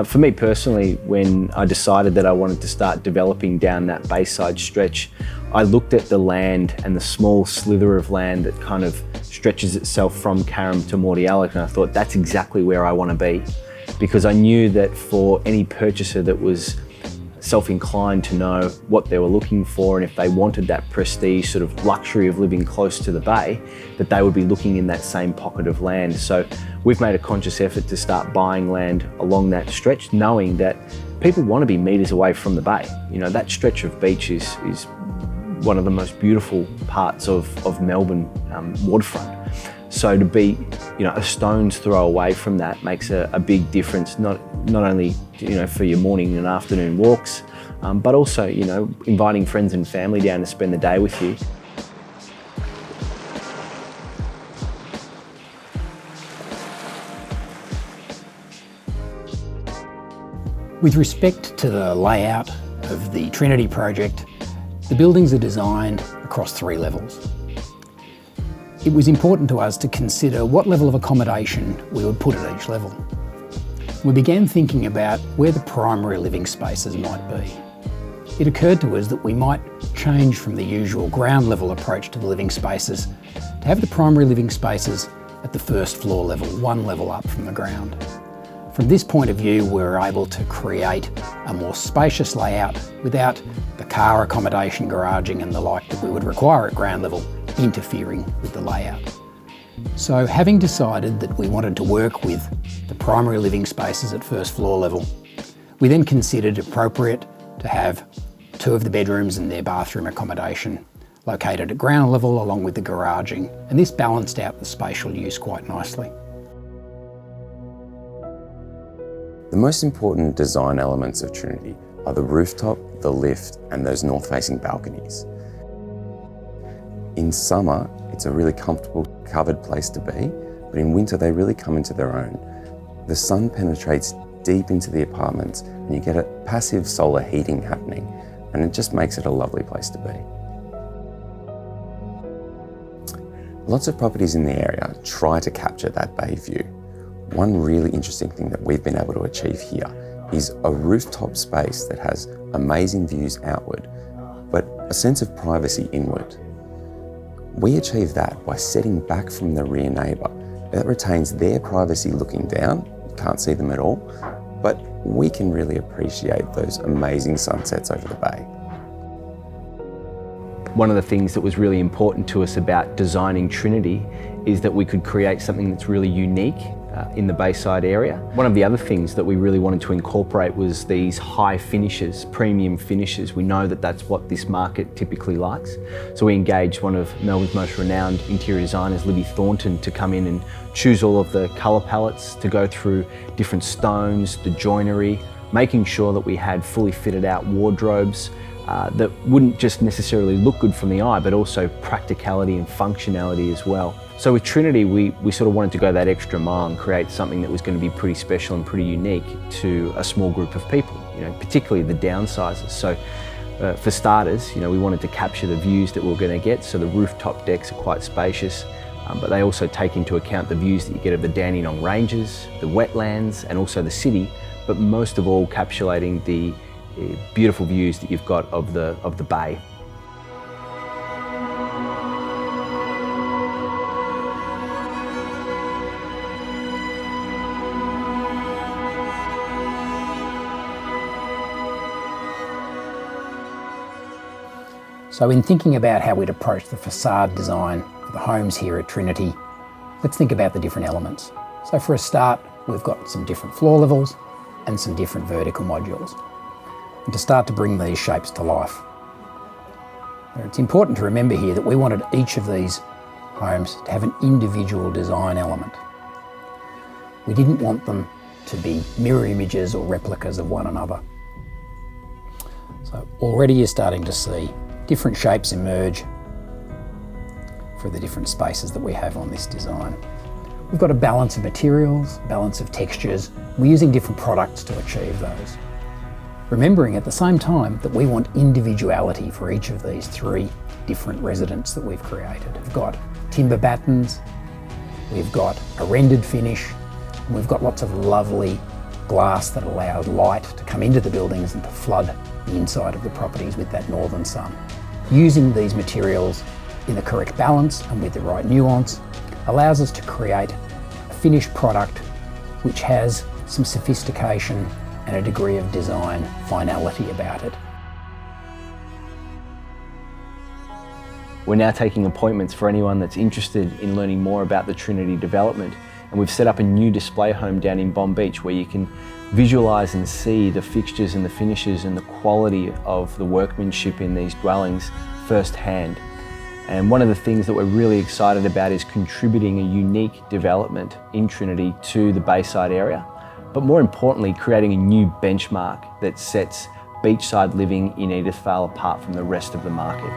For me personally, when I decided that I wanted to start developing down that bayside stretch, I looked at the land and the small slither of land that kind of stretches itself from Carrum to Mordialloc, and I thought that's exactly where I want to be, because I knew that for any purchaser that was self-inclined to know what they were looking for, and if they wanted that prestige sort of luxury of living close to the bay, that they would be looking in that same pocket of land. So we've made a conscious effort to start buying land along that stretch, knowing that people want to be metres away from the bay. You know, that stretch of beach is one of the most beautiful parts of Melbourne waterfront. So to be, a stone's throw away from that makes a big difference, not only, for your morning and afternoon walks, but also, inviting friends and family down to spend the day with you. With respect to the layout of the Trinity project, the buildings are designed across 3 levels. It was important to us to consider what level of accommodation we would put at each level. We began thinking about where the primary living spaces might be. It occurred to us that we might change from the usual ground level approach to the living spaces to have the primary living spaces at the first floor level, 1 level up from the ground. From this point of view, we were able to create a more spacious layout without the car accommodation, garaging and the like that we would require at ground level interfering with the layout. So having decided that we wanted to work with the primary living spaces at first floor level, we then considered it appropriate to have 2 of the bedrooms and their bathroom accommodation located at ground level along with the garaging, and this balanced out the spatial use quite nicely. The most important design elements of Trinity are the rooftop, the lift, and those north-facing balconies. In summer, it's a really comfortable, covered place to be, but in winter they really come into their own. The sun penetrates deep into the apartments and you get a passive solar heating happening, and it just makes it a lovely place to be. Lots of properties in the area try to capture that bay view. One really interesting thing that we've been able to achieve here is a rooftop space that has amazing views outward, but a sense of privacy inward. We achieve that by setting back from the rear neighbour. That retains their privacy looking down, you can't see them at all, but we can really appreciate those amazing sunsets over the bay. One of the things that was really important to us about designing Trinity is that we could create something that's really unique in the Bayside area. One of the other things that we really wanted to incorporate was these high finishes, premium finishes. We know that that's what this market typically likes. So we engaged one of Melbourne's most renowned interior designers, Libby Thornton, to come in and choose all of the colour palettes, to go through different stones, the joinery, making sure that we had fully fitted out wardrobes that wouldn't just necessarily look good from the eye, but also practicality and functionality as well. So with Trinity, we sort of wanted to go that extra mile and create something that was going to be pretty special and pretty unique to a small group of people, particularly the downsizers. So for starters, we wanted to capture the views that we were going to get. So the rooftop decks are quite spacious, but they also take into account the views that you get of the Dandenong Ranges, the wetlands, and also the city, but most of all capsulating the beautiful views that you've got of the bay. So in thinking about how we'd approach the facade design for the homes here at Trinity, let's think about the different elements. So for a start, we've got some different floor levels and some different vertical modules. And to start to bring these shapes to life, it's important to remember here that we wanted each of these homes to have an individual design element. We didn't want them to be mirror images or replicas of one another. So already you're starting to see different shapes emerge for the different spaces that we have on this design. We've got a balance of materials, balance of textures. We're using different products to achieve those. Remembering at the same time that we want individuality for each of these 3 different residents that we've created. We've got timber battens, we've got a rendered finish, and we've got lots of lovely glass that allows light to come into the buildings and to flood the inside of the properties with that northern sun. Using these materials in the correct balance and with the right nuance allows us to create a finished product which has some sophistication and a degree of design finality about it. We're now taking appointments for anyone that's interested in learning more about the Trinity development, and we've set up a new display home down in Bomb Beach where you can visualise and see the fixtures and the finishes and the quality of the workmanship in these dwellings firsthand. And one of the things that we're really excited about is contributing a unique development in Trinity to the Bayside area, but more importantly, creating a new benchmark that sets beachside living in Edithvale apart from the rest of the market.